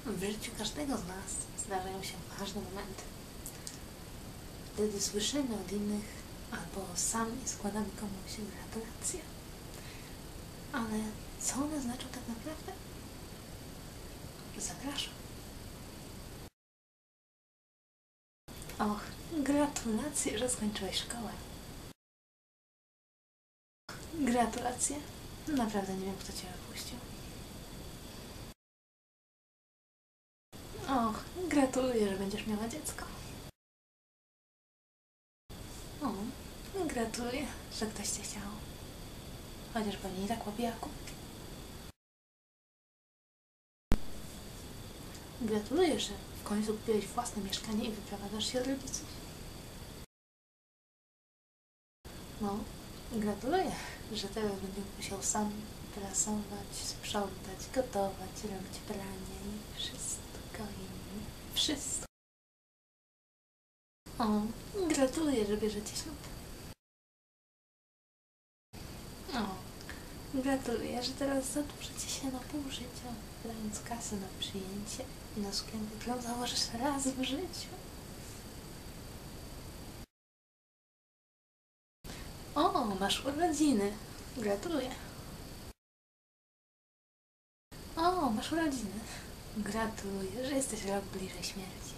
W życiu każdego z nas zdarzają się ważne momenty. Wtedy słyszymy od innych albo sami składamy komuś gratulacje. Ale co one znaczą tak naprawdę? Zapraszam. Och, gratulacje, że skończyłeś szkołę. Gratulacje. Naprawdę nie wiem, kto cię wypuścił. Och, gratuluję, że będziesz miała dziecko. O, gratuluję, że ktoś cię chciał. Chociaż pewnie i tak po pijaku. Gratuluję, że w końcu kupiłeś własne mieszkanie i wyprowadzasz się od rodziców. No, gratuluję, że teraz będziesz musiał sam prasować, sprzątać, gotować, robić pranie i wszystko inne. Wszystko. O, gratuluję, że bierzecie ślub. O, gratuluję, że teraz zadłużycie się na pół życia, wydając kasę na przyjęcie i na sukienkę, którą założysz raz w życiu. O, masz urodziny. Gratuluję. O, masz urodziny. Gratuluję, że jesteś rok bliżej śmierci.